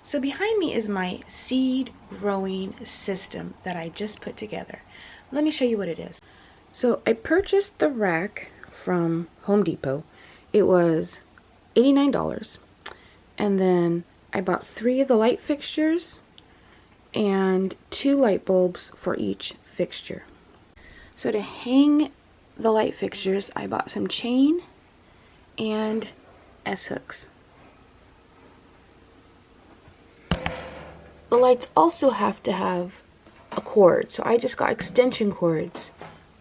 So behind me is my seed growing system that I just put together. Let me show you what it is. So I purchased the rack from Home Depot. It was $89. And then I bought 3 of the light fixtures and 2 light bulbs for each fixture. So to hang the light fixtures, I bought some chain and S-hooks. The lights also have to have a cord, so I just got extension cords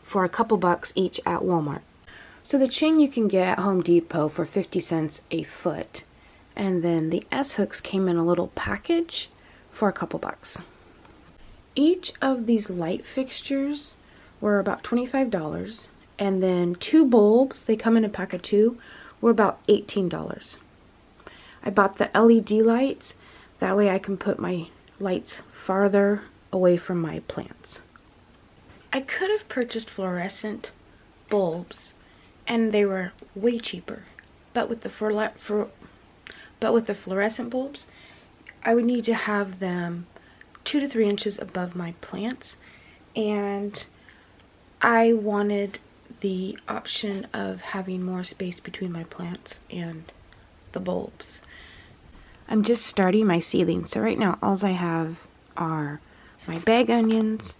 for a couple bucks each at Walmart. So the chain you can get at Home Depot for 50 cents a foot, and then the S-hooks came in a little package for a couple bucks. Each of these light fixtures were about $25, and then 2 bulbs, they come in a pack of 2, were about $18. I bought the LED lights, that way I can put my lights farther away from my plants. I could have purchased fluorescent bulbs and they were way cheaper, but with the fluorescent bulbs I would need to have them 2 to 3 inches above my plants, and I wanted the option of having more space between my plants and the bulbs. I'm just starting my seedlings, so right now all I have are my bag onions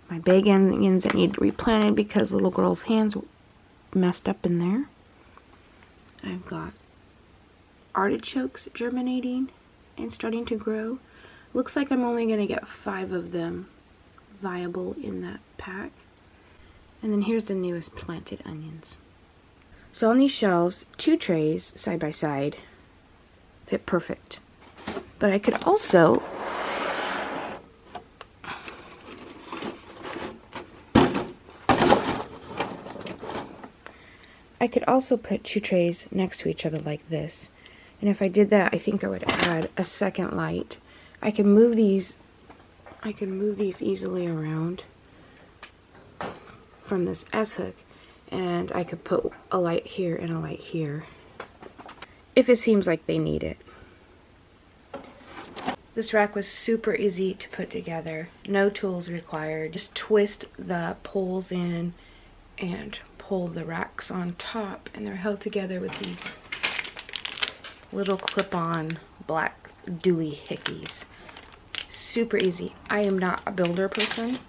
that need replanted because little girl's hands messed up in there. I've got artichokes germinating and starting to grow. Looks like I'm only going to get 5 of them viable in that pack. And then here's the newest planted onions. So on these shelves, 2 trays side by side fit perfect. But I could also put 2 trays next to each other like this. And if I did that, I think I would add a second light. I can move these easily around from this S-hook, and I could put a light here and a light here if it seems like they need it. This rack was super easy to put together. No tools required. Just twist the poles in and pull the racks on top, and they're held together with these little clip-on black dewy hickeys. Super easy. I am not a builder person,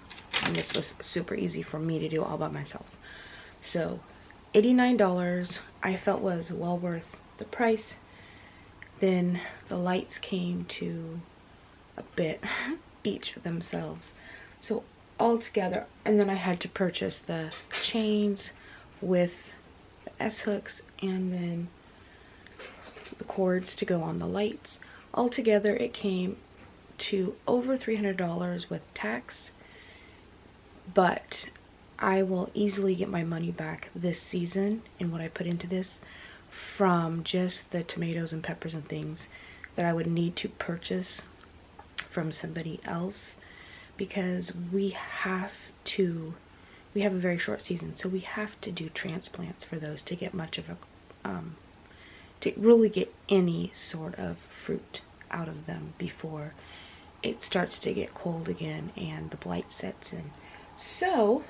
and this was super easy for me to do all by myself. So $89 I felt was well worth the price. Then the lights came to a bit each themselves. So all together, and then I had to purchase the chains with the S-hooks and then the cords to go on the lights. Altogether it came to over $300 with tax, but I will easily get my money back this season in what I put into this from just the tomatoes and peppers and things that I would need to purchase from somebody else, because we have a very short season, so we have to do transplants for those to get much of a to really get any sort of fruit out of them before it starts to get cold again and the blight sets in. So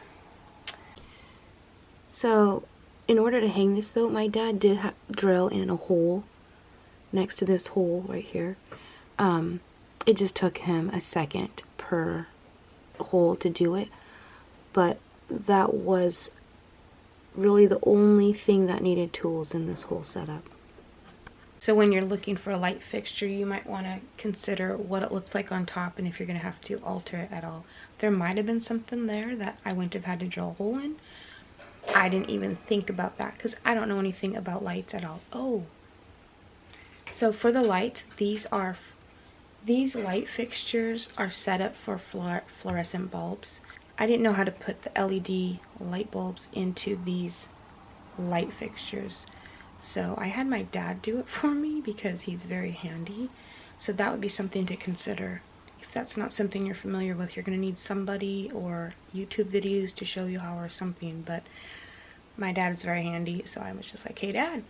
in order to hang this though, my dad did drill in a hole next to this hole right here. It just took him a second per hole to do it, but that was really the only thing that needed tools in this whole setup. So when you're looking for a light fixture, you might want to consider what it looks like on top and if you're going to have to alter it at all. There might have been something there that I wouldn't have had to drill a hole in. I didn't even think about that because I don't know anything about lights at all. Oh, so for the lights, these light fixtures are set up for fluorescent bulbs. I didn't know how to put the LED light bulbs into these light fixtures, so I had my dad do it for me because he's very handy. So that would be something to consider. If that's not something you're familiar with, you're going to need somebody or YouTube videos to show you how or something, but my dad is very handy, so I was just like, hey Dad,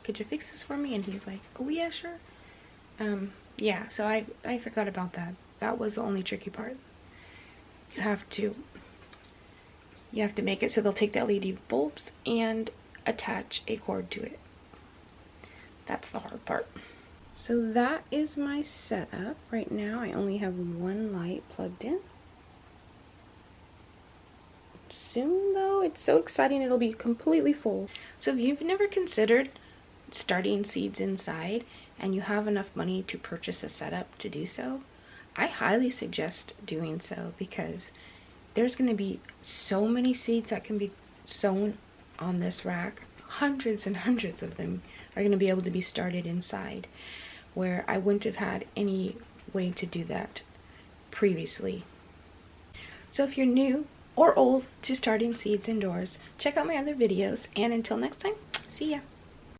could you fix this for me? And he's like, oh yeah, sure. Yeah, so I forgot about that. That was the only tricky part. You have to make it so they'll take the LED bulbs and attach a cord to it. That's the hard part. So that is my setup. Right now I only have one light plugged in. Soon though, it's so exciting, it'll be completely full. So if you've never considered starting seeds inside and you have enough money to purchase a setup to do so, I highly suggest doing so, because there's going to be so many seeds that can be sown on this rack. Hundreds and hundreds of them are going to be able to be started inside, where I wouldn't have had any way to do that previously. So if you're new or old to starting seeds indoors, check out my other videos, and until next time, see ya!